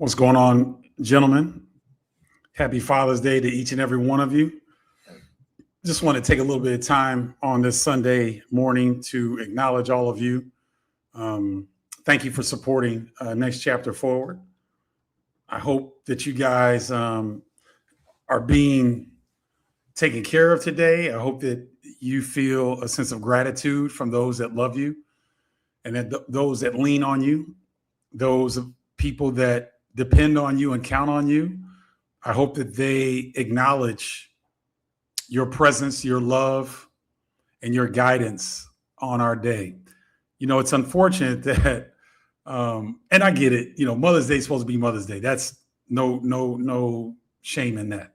What's going on, gentlemen? Happy Father's Day to each and every one of you. Just want to take a little bit of time on this Sunday morning to acknowledge all of you. Thank you for supporting Next Chapter Forward. I hope that you guys are being taken care of today. I hope that you feel a sense of gratitude from those that love you and that those that lean on you, those people that depend on you and count on you. I hope that they acknowledge your presence, your love, and your guidance on our day. You know, it's unfortunate that, and I get it. You know, Mother's Day is supposed to be Mother's Day. That's no shame in that.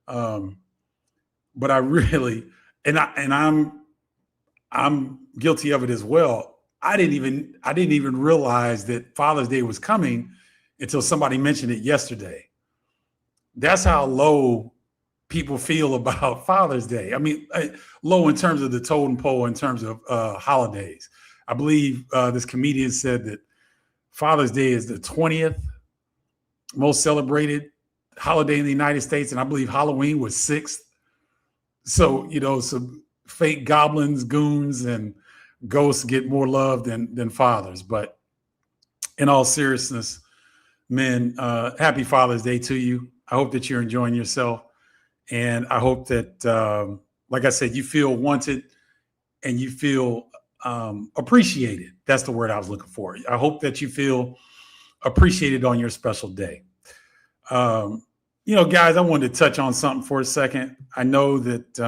But I really, I'm guilty of it as well. I didn't even realize that Father's Day was coming until somebody mentioned it yesterday. That's how low people feel about Father's Day. I mean, low in terms of the totem pole, in terms of holidays. I believe this comedian said that Father's Day is the 20th most celebrated holiday in the United States, and I believe Halloween was 6th. So, you know, some fake goblins, goons, and ghosts get more love than fathers. But in all seriousness, men, happy Father's Day to you. I hope that you're enjoying yourself. And I hope that, like I said, you feel wanted and you feel appreciated. That's the word I was looking for. I hope that you feel appreciated on your special day. You know, guys, I wanted to touch on something for a second. I know that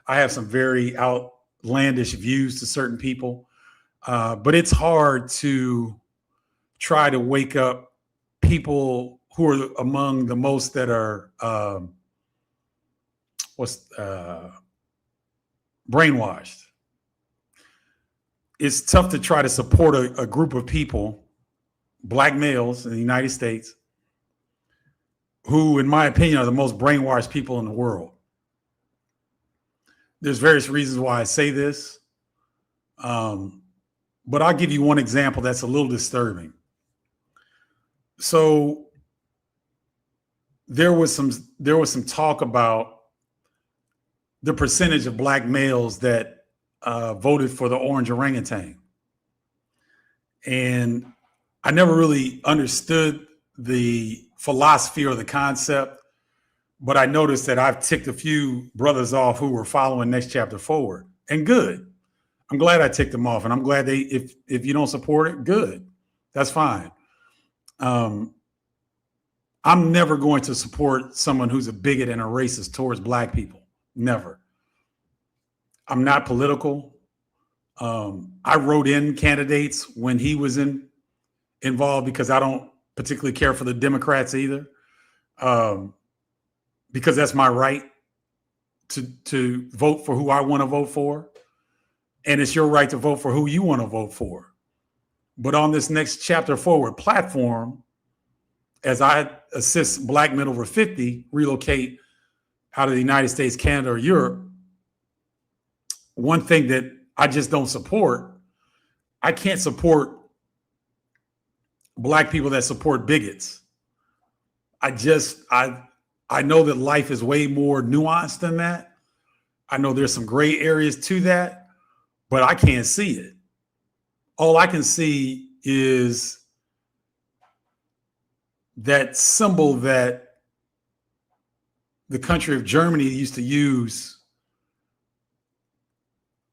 I have some very outlandish views to certain people, but it's hard to try to wake up people who are among the most that are brainwashed. It's tough to try to support a group of people, black males in the United States, who, in my opinion, are the most brainwashed people in the world. There's various reasons why I say this, but I'll give you one example that's a little disturbing. So there was some talk about the percentage of black males that voted for the orange orangutan, and I never really understood the philosophy or the concept, but I noticed that I've ticked a few brothers off who were following Next Chapter Forward, and good. I'm glad I ticked them off, and I'm glad if you don't support it, good. That's fine. I'm never going to support someone who's a bigot and a racist towards black people. Never. I'm not political. I wrote in candidates when he was involved because I don't particularly care for the Democrats either, because that's my right to vote for who I want to vote for. And it's your right to vote for who you want to vote for. But on this Next Chapter Forward platform, as I assist black men over 50 relocate out of the United States, Canada, or Europe, one thing that I just don't support, I can't support black people that support bigots. I know that life is way more nuanced than that. I know there's some gray areas to that, but I can't see it. All I can see is that symbol that the country of Germany used to use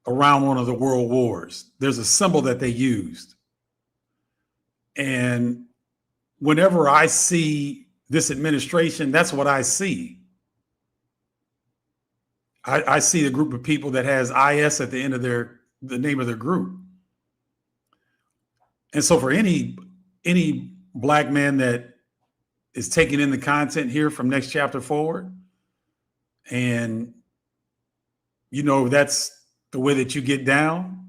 around one of the world wars. There's a symbol that they used. And whenever I see this administration, that's what I see. I see a group of people that has IS at the end of the name of their group. And so for any black man that is taking in the content here from Next Chapter Forward, and you know that's the way that you get down,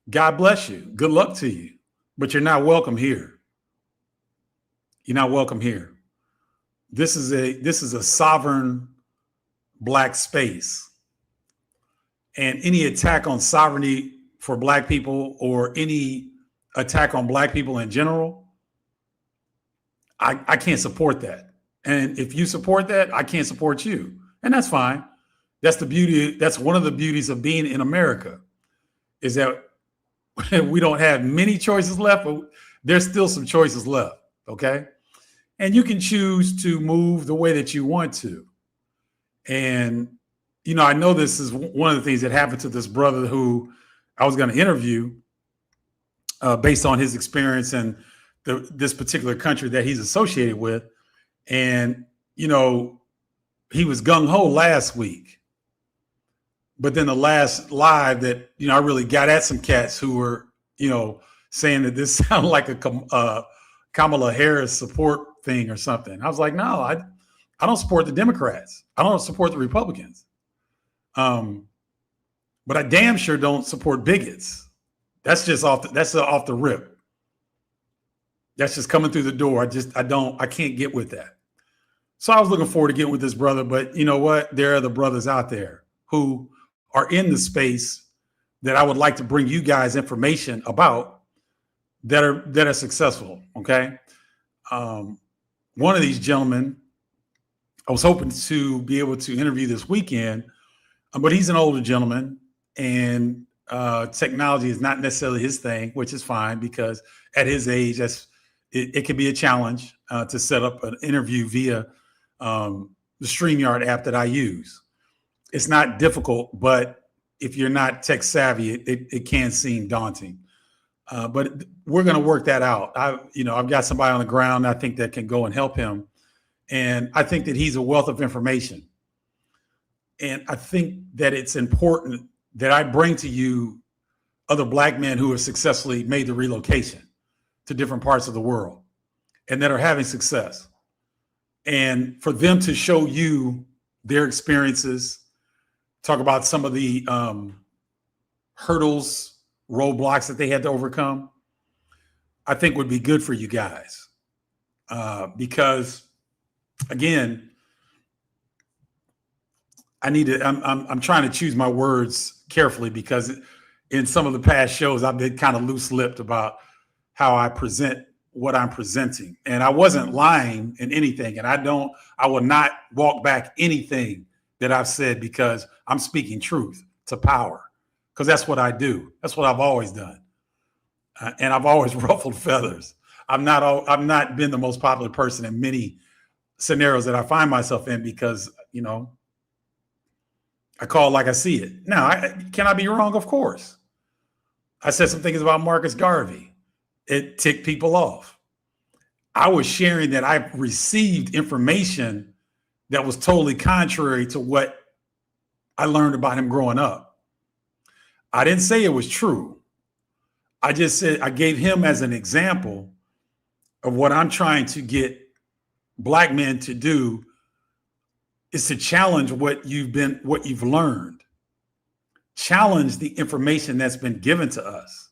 God bless you. Good luck to you. But you're not welcome here. You're not welcome here. This is a sovereign black space. And any attack on sovereignty for black people or any attack on black people in general I can't support that. And if you support that, I can't support you. And that's fine. That's the beauty. That's one of the beauties of being in America, is that we don't have many choices left, but there's still some choices left. Okay. And you can choose to move the way that you want to. And, I know this is one of the things that happened to this brother who I was going to interview based on his experience in this particular country that he's associated with. And, he was gung ho last week. But then the last live that, I really got at some cats who were, saying that this sounded like a Kamala Harris support thing or something. I was like, no, I don't support the Democrats. I don't support the Republicans. But I damn sure don't support bigots. That's just off the rip. That's just coming through the door. I can't get with that. So I was looking forward to getting with this brother, but you know what? There are the brothers out there who are in the space that I would like to bring you guys information about that are successful. Okay. One of these gentlemen, I was hoping to be able to interview this weekend, but he's an older gentleman, and technology is not necessarily his thing, which is fine because at his age, it can be a challenge to set up an interview via the StreamYard app that I use. It's not difficult, but if you're not tech savvy, it can seem daunting. But we're going to work that out. I've got somebody on the ground I think that can go and help him. And I think that he's a wealth of information. And I think that it's important that I bring to you other Black men who have successfully made the relocation to different parts of the world and that are having success. And for them to show you their experiences, talk about some of the hurdles, roadblocks that they had to overcome, I think would be good for you guys. Because again, I'm trying to choose my words carefully because in some of the past shows, I've been kind of loose-lipped about how I present what I'm presenting. And I wasn't lying in anything. And I will not walk back anything that I've said because I'm speaking truth to power, because that's what I do. That's what I've always done. And I've always ruffled feathers. I've not been the most popular person in many scenarios that I find myself in because, I call it like I see it. Now, can I be wrong? Of course. I said some things about Marcus Garvey. It ticked people off. I was sharing that I received information that was totally contrary to what I learned about him growing up. I didn't say it was true. I just said I gave him as an example of what I'm trying to get Black men to do is to challenge what you've learned. Challenge the information that's been given to us.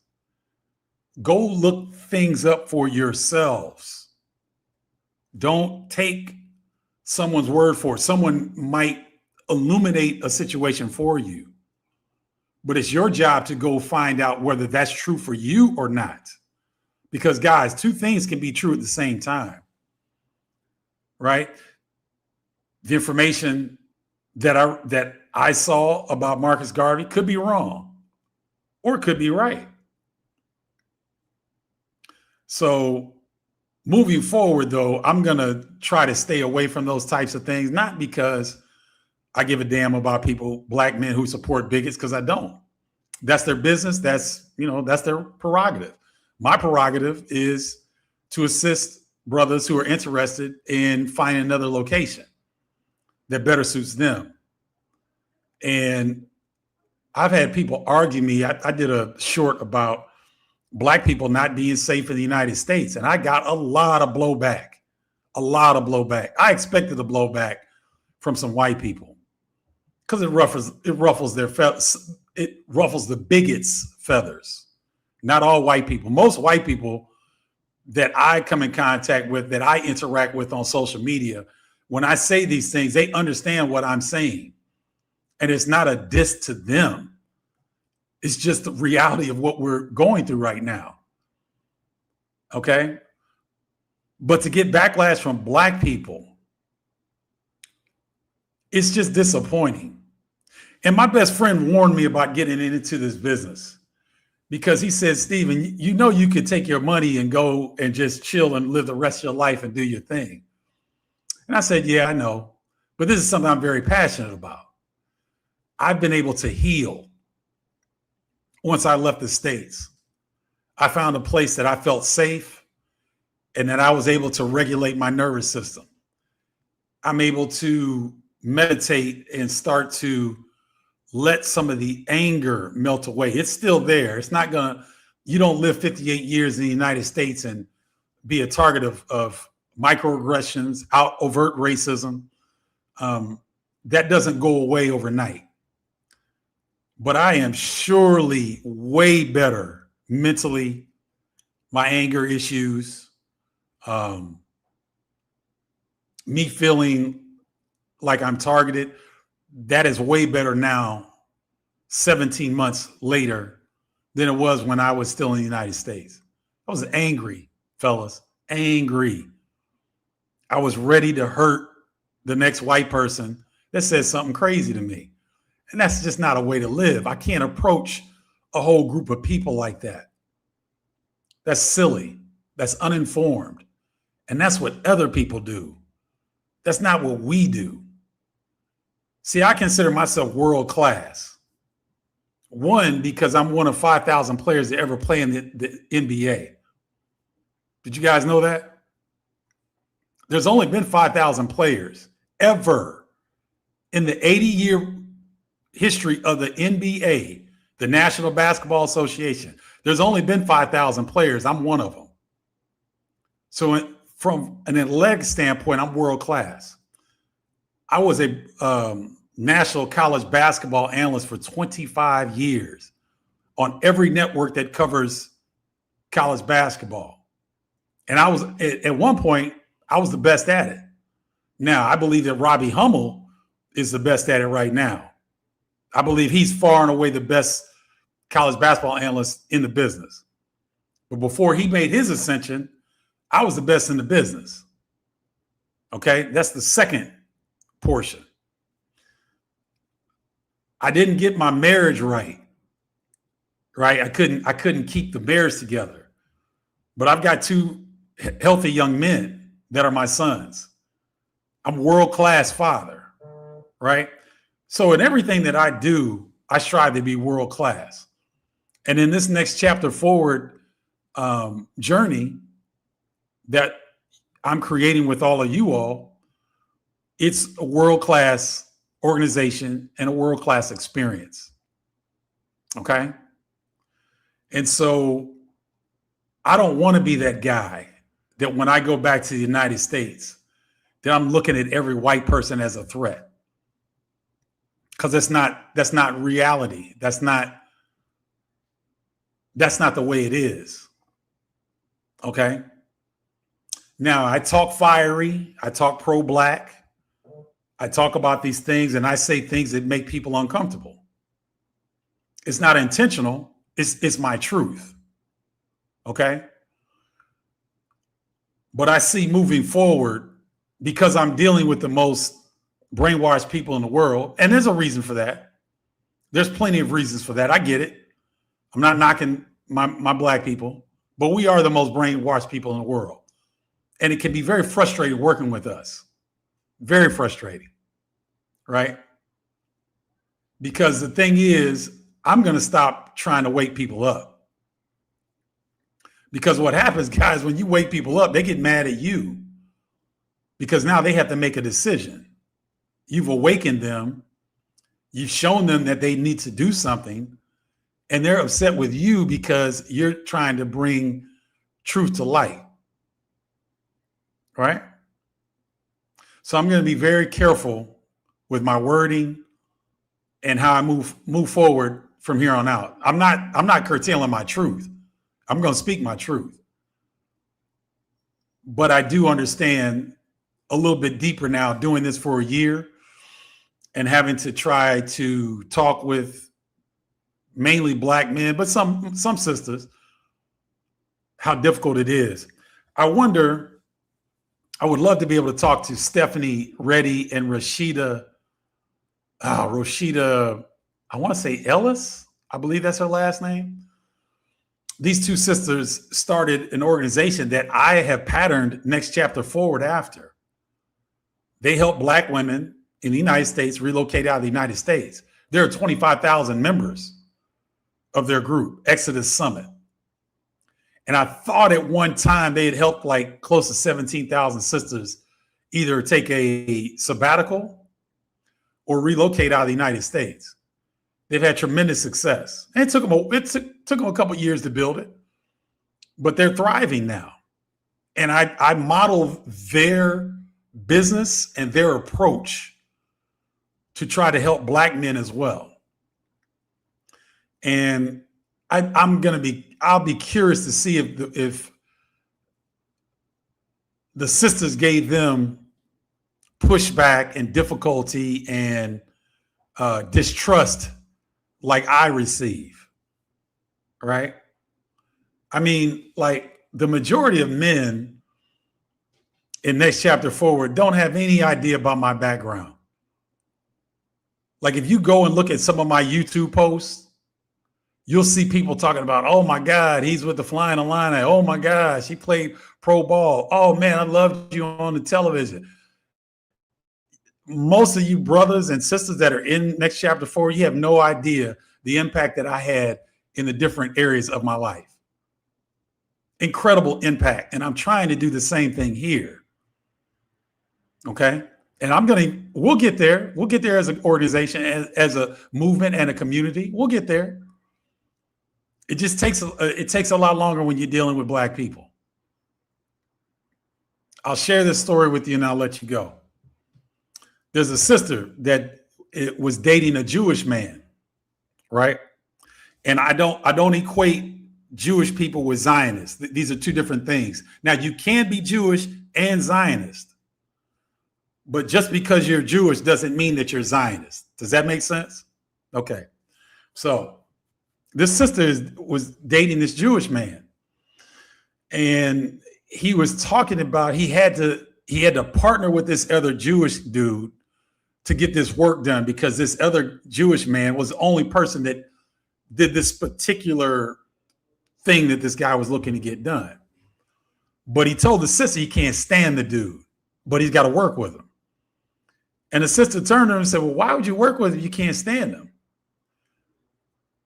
Go look things up for yourselves. Don't take someone's word for it. Someone might illuminate a situation for you, but it's your job to go find out whether that's true for you or not. Because guys, two things can be true at the same time, right? The information that I saw about Marcus Garvey could be wrong or it could be right. So moving forward, though, I'm going to try to stay away from those types of things, not because I give a damn about people, Black men who support bigots, because I don't. That's their business. That's their prerogative. My prerogative is to assist brothers who are interested in finding another location that better suits them. And I've had people argue me. I did a short about Black people not being safe in the United States, and I got a lot of blowback. I expected the blowback from some white people because it ruffles the bigots' feathers. Not all white people. Most white people that I come in contact with, that I interact with on social media, when I say these things, they understand what I'm saying. And it's not a diss to them. It's just the reality of what we're going through right now. Okay? But to get backlash from Black people, it's just disappointing. And my best friend warned me about getting into this business because he said, Stephen, you know, you could take your money and go and just chill and live the rest of your life and do your thing. And I said, yeah, I know, but this is something I'm very passionate about. I've been able to heal once I left the States. I found a place that I felt safe and that I was able to regulate my nervous system. I'm able to meditate and start to let some of the anger melt away. It's still there. It's not gonna, you don't live 58 years in the United States and be a target of microaggressions, overt racism. That doesn't go away overnight. But I am surely way better mentally. My anger issues, me feeling like I'm targeted, that is way better now, 17 months later, than it was when I was still in the United States. I was angry, fellas, angry. I was ready to hurt the next white person that says something crazy to me. And that's just not a way to live. I can't approach a whole group of people like that. That's silly. That's uninformed. And that's what other people do. That's not what we do. See, I consider myself world class. One, because I'm one of 5,000 players to ever play in the NBA. Did you guys know that? There's only been 5,000 players ever in the 80-year history of the NBA, the National Basketball Association. There's only been 5,000 players. I'm one of them. So from an athletic standpoint, I'm world class. I was a national college basketball analyst for 25 years on every network that covers college basketball. And I was, at one point, I was the best at it. Now, I believe that Robbie Hummel is the best at it right now. I believe he's far and away the best college basketball analyst in the business. But before he made his ascension, I was the best in the business. Okay, that's the second portion. I didn't get my marriage right. I couldn't keep the marriage together. But I've got two healthy young men that are my sons. I'm a world-class father, right? So in everything that I do, I strive to be world-class. And in this next chapter forward journey that I'm creating with all of you all, it's a world-class organization and a world-class experience. Okay? And so I don't want to be that guy that when I go back to the United States, that I'm looking at every white person as a threat. Because that's not reality. That's not the way it is. Okay? Now, I talk fiery. I talk pro-Black. I talk about these things and I say things that make people uncomfortable. It's not intentional. It's my truth. Okay? But I see moving forward, because I'm dealing with the most brainwashed people in the world, and there's a reason for that. There's plenty of reasons for that. I get it. I'm not knocking my Black people, but we are the most brainwashed people in the world. And it can be very frustrating working with us. Very frustrating, right? Because the thing is, I'm going to stop trying to wake people up. Because what happens, guys, when you wake people up, they get mad at you because now they have to make a decision. You've awakened them. You've shown them that they need to do something, and they're upset with you because you're trying to bring truth to light, right? So I'm going to be very careful with my wording and how I move forward from here on out. I'm not curtailing my truth. I'm going to speak my truth. But I do understand a little bit deeper now, doing this for a year and having to try to talk with mainly Black men, but some sisters, how difficult it is. I wonder I would love to be able to talk to Stephanie Reddy and Rashida, I want to say Ellis. I believe that's her last name. These two sisters started an organization that I have patterned Next Chapter Forward after. They help Black women in the United States relocate out of the United States. There are 25,000 members of their group, Exodus Summit. And I thought at one time they had helped like close to 17,000 sisters either take a sabbatical or relocate out of the United States. They've had tremendous success. And it took them a couple of years to build it, but they're thriving now. And I model their business and their approach to try to help Black men as well. And I'll be curious to see if the sisters gave them pushback and difficulty and distrust like I receive, right? I mean, like the majority of men in Next Chapter Forward don't have any idea about my background. Like if you go and look at some of my YouTube posts, you'll see people talking about, oh my God, he's with the Flying Illini. Oh my gosh, he played pro ball. Oh man, I loved you on the television. Most of you brothers and sisters that are in Next Chapter Forward, you have no idea the impact that I had in the different areas of my life. Incredible impact. And I'm trying to do the same thing here. Okay. And we'll get there. We'll get there as an organization, as a movement and a community. We'll get there. It just takes a lot longer when you're dealing with Black people. I'll share this story with you and I'll let you go. There's a sister that was dating a Jewish man, right? And I don't equate Jewish people with Zionists. These are two different things. Now, you can be Jewish and Zionist, but just because you're Jewish doesn't mean that you're Zionist. Does that make sense? Okay. So this sister was dating this Jewish man, and he was talking about he had to partner with this other Jewish dude to get this work done because this other Jewish man was the only person that did this particular thing that this guy was looking to get done. But he told the sister he can't stand the dude, but he's got to work with him. And the sister turned to him and said, well, why would you work with him if you can't stand him?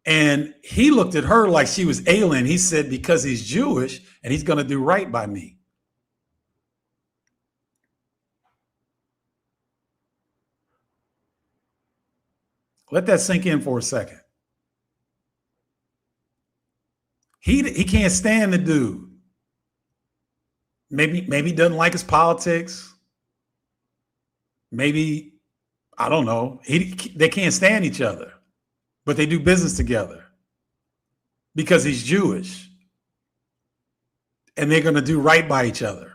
And he looked at her like she was alien. He said, because he's Jewish and he's going to do right by me. Let that sink in for a second. He can't stand the dude. Maybe he doesn't like his politics. Maybe, I don't know. They can't stand each other, but they do business together because he's Jewish and they're going to do right by each other.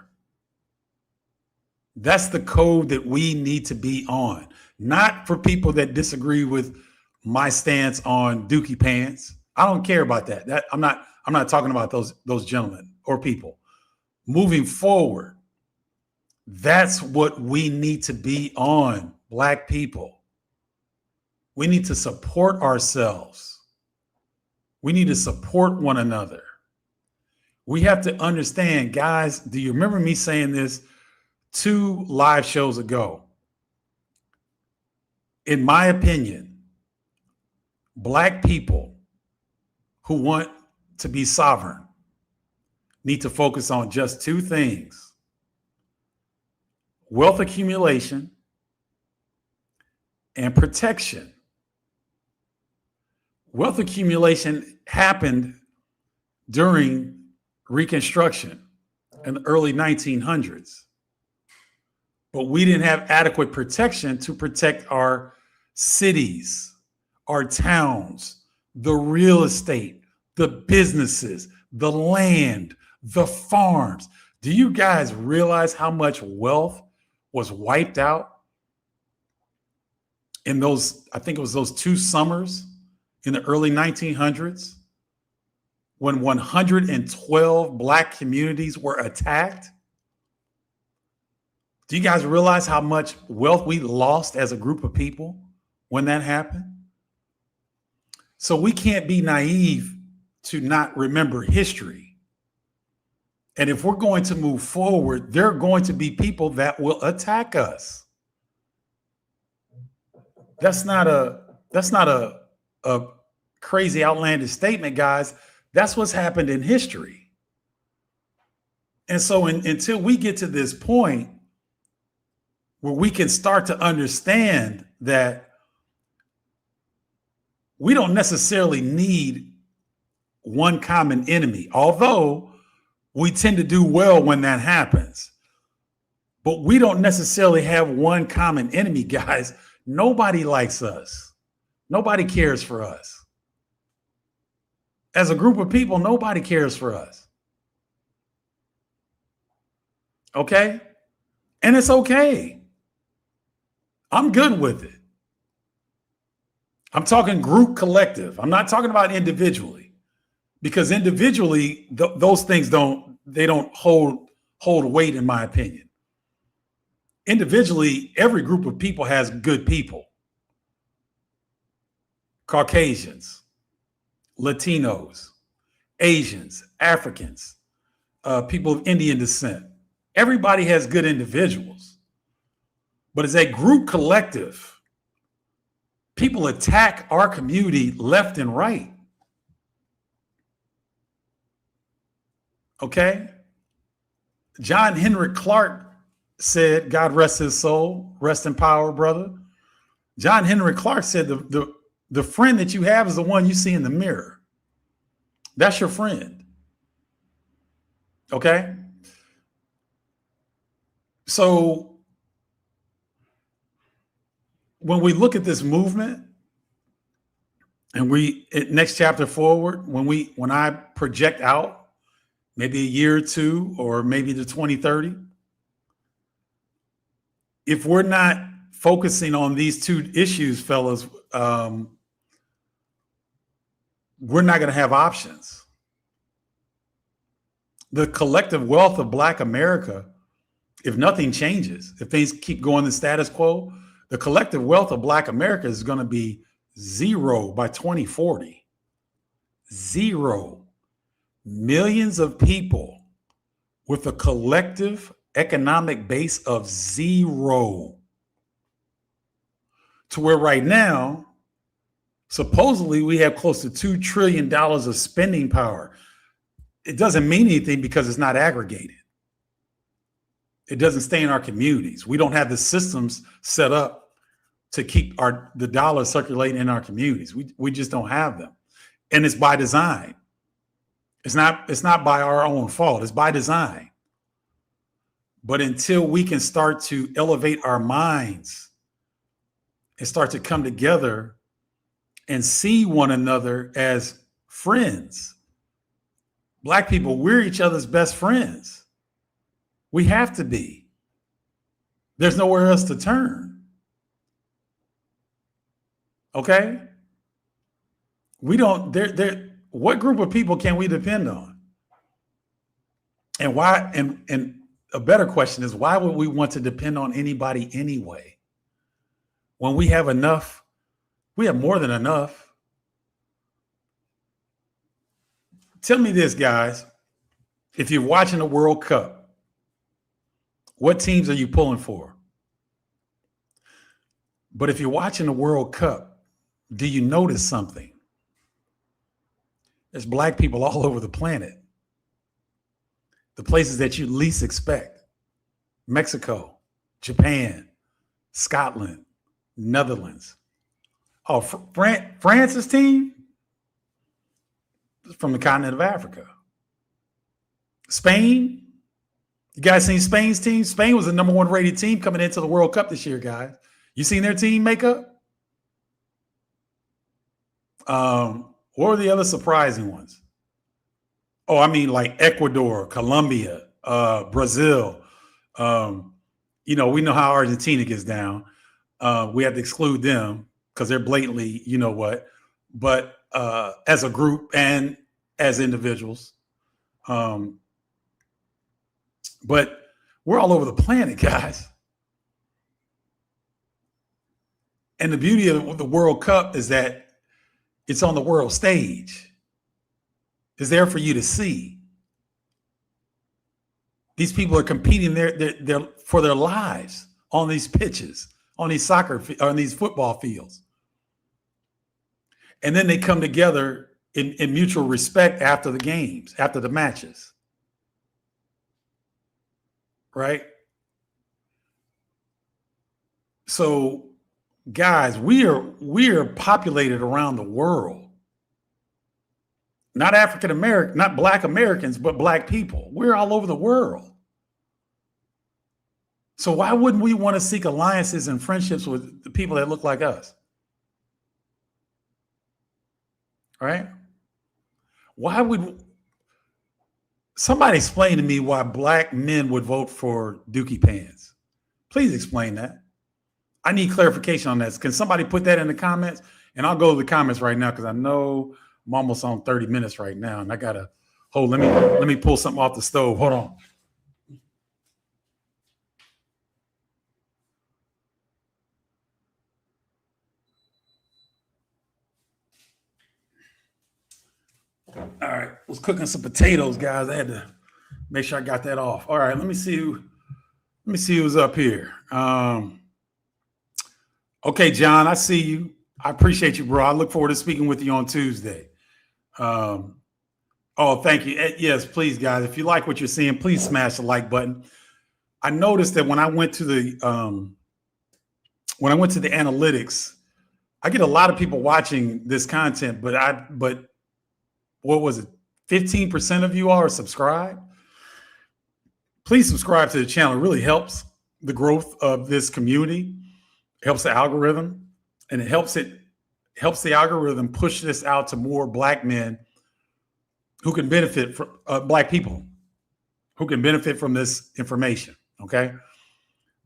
That's the code that we need to be on. Not for people that disagree with my stance on Dookie pants. I don't care about that. I'm not talking about those gentlemen or people. Moving forward, that's what we need to be on, Black people. We need to support ourselves. We need to support one another. We have to understand, guys, do you remember me saying this 2 live shows ago? In my opinion, Black people who want to be sovereign need to focus on just 2 things: wealth accumulation and protection. Wealth accumulation happened during Reconstruction in the early 1900s. But we didn't have adequate protection to protect our cities, our towns, the real estate, the businesses, the land, the farms. Do you guys realize how much wealth was wiped out in those, I think it was those 2 summers in the early 1900s when 112 Black communities were attacked? Do you guys realize how much wealth we lost as a group of people when that happened? So we can't be naive to not remember history. And if we're going to move forward, there are going to be people that will attack us. That's not a crazy outlandish statement, guys. That's what's happened in history. And so until we get to this point where we can start to understand that we don't necessarily need one common enemy, although we tend to do well when that happens. But we don't necessarily have one common enemy, guys. Nobody likes us. Nobody cares for us. As a group of people, nobody cares for us. Okay? And it's okay. I'm good with it. I'm talking group collective. I'm not talking about individually, because individually those things don't hold weight, in my opinion. Individually, every group of people has good people. Caucasians, Latinos, Asians, Africans, people of Indian descent. Everybody has good individuals. But as a group collective, people attack our community left and right. Okay? John Henrik Clarke said, God rest his soul, rest in power, brother. John Henrik Clarke said, the friend that you have is the one you see in the mirror. That's your friend. Okay? So when we look at this movement and next chapter forward, when I project out maybe a year or two, or maybe to 2030, if we're not focusing on these two issues, fellas, we're not going to have options. The collective wealth of Black America, if nothing changes, if things keep going the status quo, the collective wealth of Black America is going to be zero by 2040. Zero. Millions of people with a collective economic base of zero. To where right now, supposedly we have close to $2 trillion of spending power. It doesn't mean anything because it's not aggregated. It doesn't stay in our communities. We don't have the systems set up to keep the dollar circulating in our communities. We just don't have them. And it's by design. It's not by our own fault. It's by design. But until we can start to elevate our minds and start to come together and see one another as friends, Black people, we're each other's best friends. We have to be. There's nowhere else to turn. Okay? We don't, what group of people can we depend on? And why, and a better question is, why would we want to depend on anybody anyway? When we have enough, we have more than enough. Tell me this, guys. If you're watching the World Cup, what teams are you pulling for? But if you're watching the World Cup, do you notice something? There's Black people all over the planet. The places that you least expect. Mexico, Japan, Scotland, Netherlands. Oh, France's team is from the continent of Africa. Spain. You guys seen Spain's team? Spain was the #1 rated team coming into the World Cup this year, guys. You seen their team makeup? What were the other surprising ones? Oh, I mean, like Ecuador, Colombia, Brazil. We know how Argentina gets down. We have to exclude them because they're blatantly, you know what. But as a group and as individuals, but we're all over the planet, guys. And the beauty of the World Cup is that it's on the world stage. It's there for you to see. These people are competing for their lives on these pitches, on these on these football fields. And then they come together in mutual respect after the games, after the matches. Right? So, guys, we are populated around the world. Not African American, not Black Americans, but Black people. We're all over the world. So why wouldn't we want to seek alliances and friendships with the people that look like us? Right? Why would somebody explain to me why Black men would vote for Dookie Pants? Please explain that. I need clarification on that. Can somebody put that in the comments? And I'll go to the comments right now because I know I'm almost on 30 minutes right now, and I gotta let me pull something off the stove. Hold on. All right, I was cooking some potatoes, guys. I had to make sure I got that off. All right, let me see who's up here. Okay, John, I see you. I appreciate you, bro. I look forward to speaking with you on Tuesday. Oh, thank you. Yes, please, guys. If you like what you're seeing, please smash the like button. I noticed that when I went to the analytics, I get a lot of people watching this content, but what was it? 15% of you all are subscribed. Please subscribe to the channel. It really helps the growth of this community. It helps the algorithm, and it helps the algorithm push this out to more Black men who can benefit from Black people who can benefit from this information. Okay.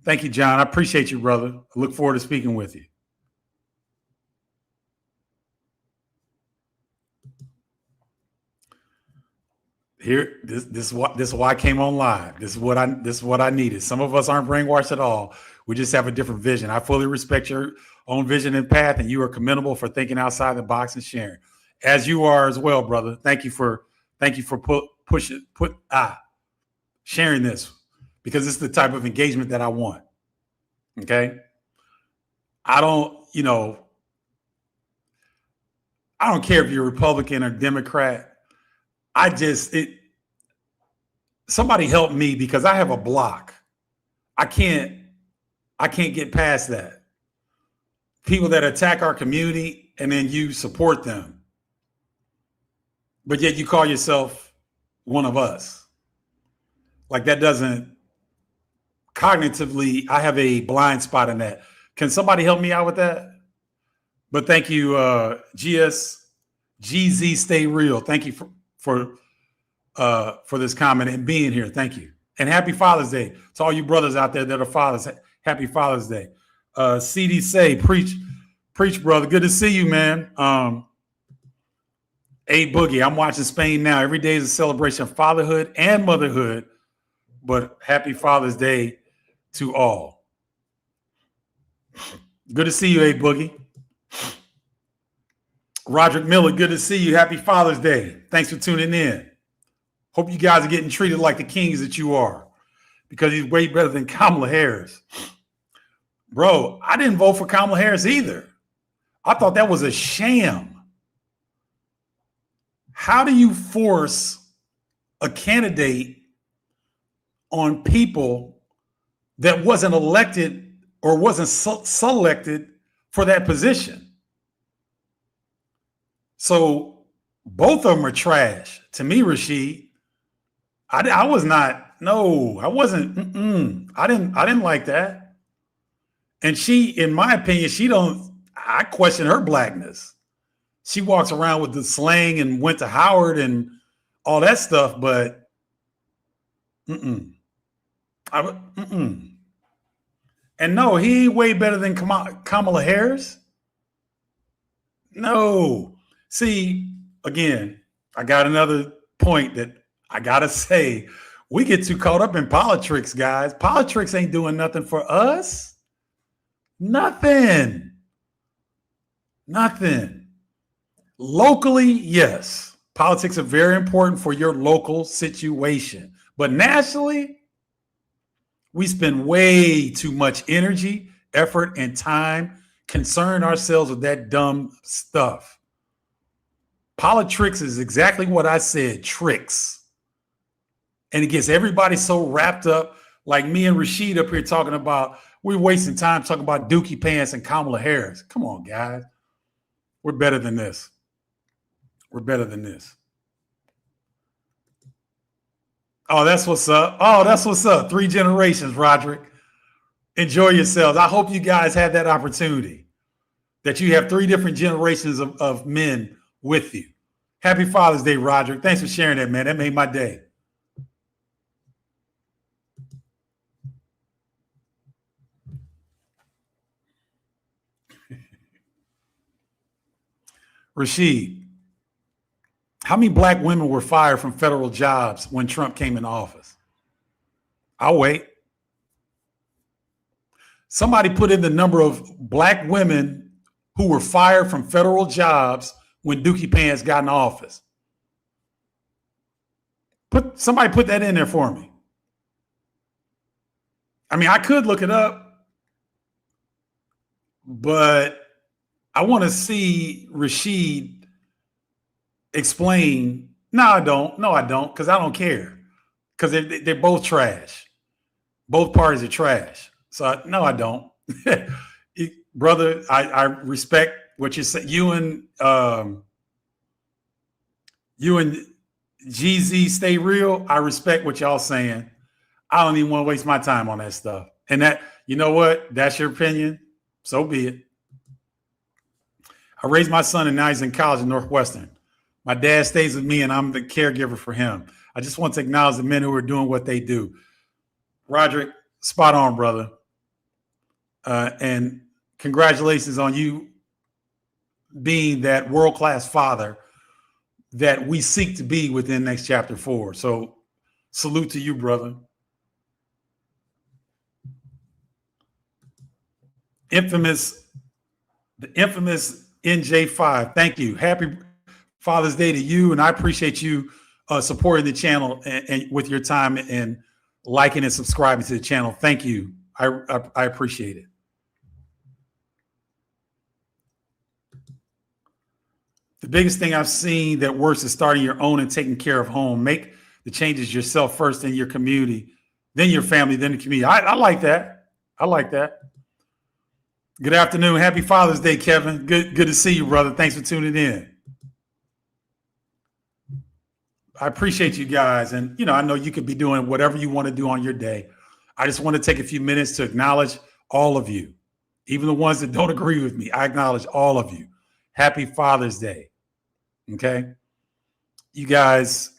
Thank you, John. I appreciate you, brother. I look forward to speaking with you. Here, this is why I came on live. This is what I needed. Some of us aren't brainwashed at all. We just have a different vision. I fully respect your own vision and path, and you are commendable for thinking outside the box and sharing, as you are as well, brother. Thank you for sharing this, because it's the type of engagement that I want. Okay, I don't care if you're Republican or Democrat. Somebody help me, because I have a block. I can't get past that. People that attack our community and then you support them, but yet you call yourself one of us. Like, that doesn't cognitively, I have a blind spot in that. Can somebody help me out with that? But thank you, GZ Stay Real. Thank you for this comment and being here. Thank you. And happy Father's Day to all you brothers out there that are fathers. Happy Father's Day. CD Say, preach, brother. Good to see you, man. A Boogie, I'm watching Spain now. Every day is a celebration of fatherhood and motherhood, but happy Father's Day to all. Good to see you, A Boogie. Roderick Miller, good to see you. Happy Father's Day. Thanks for tuning in. Hope you guys are getting treated like the kings that you are, because he's way better than Kamala Harris. Bro, I didn't vote for Kamala Harris either. I thought that was a sham. How do you force a candidate on people that wasn't elected or wasn't selected for that position? So both of them are trash. To me, Rashid, I was not. No, I wasn't. I didn't like that. And she, in my opinion, I question her blackness. She walks around with the slang and went to Howard and all that stuff, but And no, he ain't way better than Kamala Harris. No. See, again, I got another point that I got to say. We get too caught up in politics, guys. Politics ain't doing nothing for us. Nothing. Nothing. Locally, yes. Politics are very important for your local situation. But nationally, we spend way too much energy, effort, and time concern ourselves with that dumb stuff. Politics is exactly what I said, tricks. And it gets everybody so wrapped up, like me and Rashid up here talking about, we're wasting time talking about Dookie Pants and Kamala Harris. Come on, guys. We're better than this. We're better than this. Oh, that's what's up. Oh, that's what's up. 3 generations, Roderick. Enjoy yourselves. I hope you guys have that opportunity, that you have 3 different generations of men with you. Happy Father's Day, Roderick. Thanks for sharing that, man. That made my day. Rashid, how many black women were fired from federal jobs when Trump came in office? I'll wait. Somebody put in the number of black women who were fired from federal jobs when Dookie Pants got in office. Somebody put that in there for me. I mean, I could look it up, but I want to see Rashid explain. No, I don't. No, I don't, because I don't care. Because they're both trash. Both parties are trash. So no, I don't. Brother, I respect what you said. You and GZ stay real. I respect what y'all saying. I don't even want to waste my time on that stuff. And that, you know what? That's your opinion. So be it. I raised my son and now he's in college at Northwestern. My dad stays with me and I'm the caregiver for him. I just want to acknowledge the men who are doing what they do. Roderick, spot on, brother. And congratulations on you being that world-class father that we seek to be within Next Chapter 4. So salute to you, brother. The infamous NJ5. Thank you. Happy Father's Day to you. And I appreciate you supporting the channel and with your time and liking and subscribing to the channel. Thank you. I appreciate it. The biggest thing I've seen that works is starting your own and taking care of home. Make the changes yourself first in your community, then your family, then the community. I like that. I like that. Good afternoon. Happy Father's Day, Kevin. Good to see you, brother. Thanks for tuning in. I appreciate you guys. And, I know you could be doing whatever you want to do on your day. I just want to take a few minutes to acknowledge all of you, even the ones that don't agree with me. I acknowledge all of you. Happy Father's Day. Okay. You guys,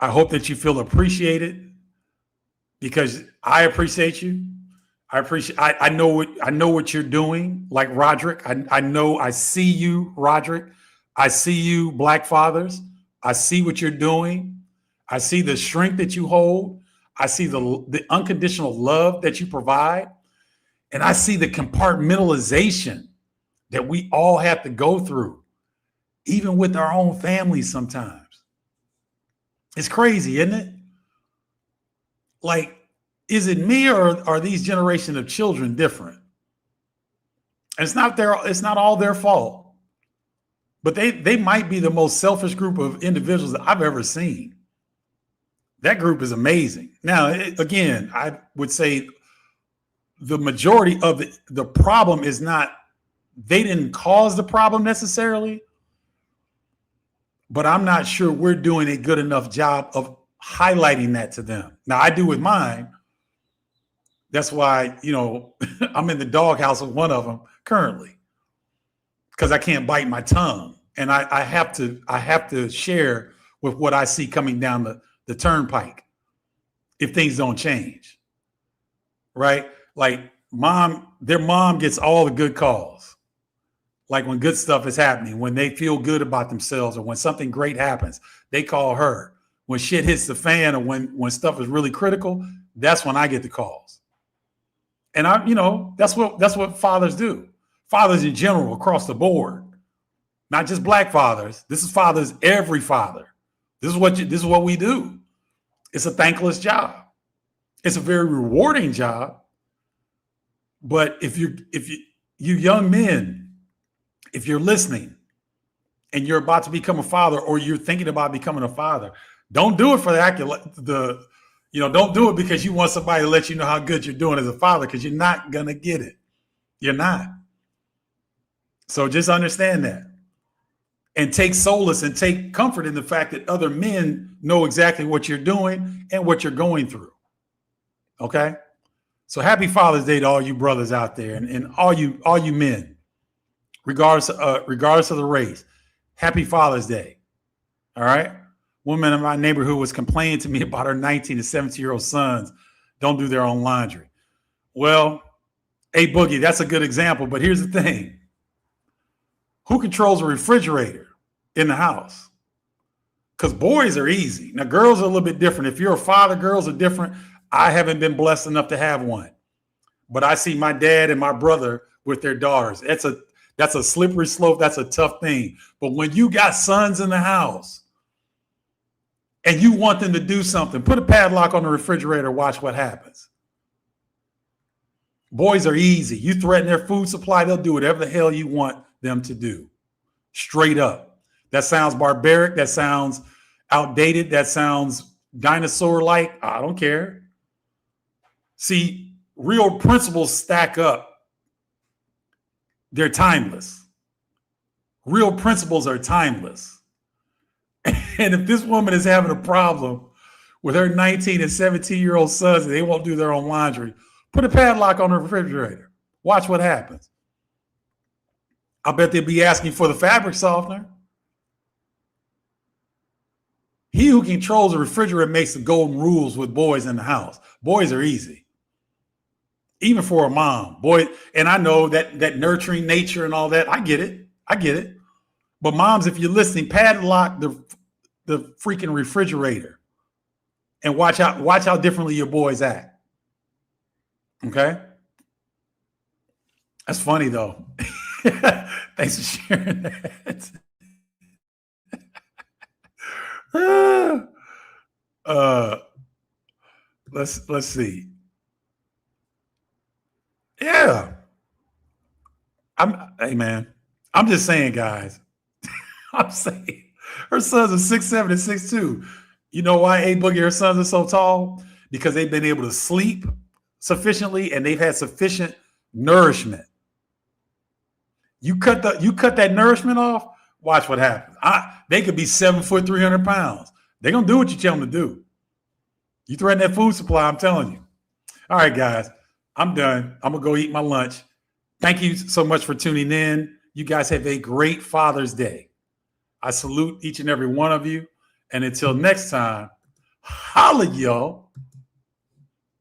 I hope that you feel appreciated because I appreciate you. I know what you're doing, like Roderick. I see you, Roderick. I see you, Black fathers. I see what you're doing. I see the strength that you hold. I see the unconditional love that you provide. And I see the compartmentalization that we all have to go through, even with our own families sometimes. It's crazy, isn't it? Like, is it me or are these generation of children different? And it's not all their fault. But they might be the most selfish group of individuals that I've ever seen. That group is amazing. Now, again, I would say the majority of the problem is not, they didn't cause the problem necessarily, but I'm not sure we're doing a good enough job of highlighting that to them. Now, I do with mine. That's why, I'm in the doghouse with one of them currently because I can't bite my tongue. And I have to share with what I see coming down the turnpike if things don't change. Right? Like their mom gets all the good calls. Like when good stuff is happening, when they feel good about themselves or when something great happens, they call her. When shit hits the fan or when stuff is really critical, that's when I get the calls. And that's what fathers do. Fathers in general across the board, not just black fathers. This is fathers, every father. This is what we do. It's a thankless job. It's a very rewarding job. But if you young men, if you're listening and you're about to become a father, or you're thinking about becoming a father, don't do it for don't do it because you want somebody to let you know how good you're doing as a father, because you're not gonna get it. You're not. So just understand that, and take solace and take comfort in the fact that other men know exactly what you're doing and what you're going through. Okay? So happy Father's Day to all you brothers out there, and all you men, regardless of the race. Happy Father's Day. All right? Woman in my neighborhood was complaining to me about her 19 to 17-year-old sons don't do their own laundry. Well, hey, Boogie, that's a good example, but here's the thing. Who controls a refrigerator in the house? Because boys are easy. Now, girls are a little bit different. If you're a father, girls are different. I haven't been blessed enough to have one, but I see my dad and my brother with their daughters. That's a slippery slope. That's a tough thing. But when you got sons in the house and you want them to do something, put a padlock on the refrigerator, watch what happens. Boys are easy. You threaten their food supply, they'll do whatever the hell you want them to do. Straight up. That sounds barbaric. That sounds outdated. That sounds dinosaur-like. I don't care. See, real principles stack up. They're timeless. Real principles are timeless. And if this woman is having a problem with her 19 and 17-year-old sons and they won't do their own laundry, put a padlock on the refrigerator. Watch what happens. I bet they'll be asking for the fabric softener. He who controls the refrigerator makes the golden rules with boys in the house. Boys are easy. Even for a mom. Boy, and I know that nurturing nature and all that. I get it. But moms, if you're listening, padlock the freaking refrigerator and watch how differently your boys act. Okay? That's funny though. Thanks for sharing that. Let's see. Yeah. Hey man, I'm just saying, guys. I'm saying her sons are 6'7" and 6'2". You know why A Boogie, her sons are so tall? Because they've been able to sleep sufficiently and they've had sufficient nourishment. You cut that nourishment off, watch what happens. They could be 7 foot, 300 pounds. They're gonna do what you tell them to do. You threaten that food supply, I'm telling you. All right, guys, I'm done. I'm gonna go eat my lunch. Thank you so much for tuning in. You guys have a great Father's Day. I salute each and every one of you. And until next time, holla, y'all.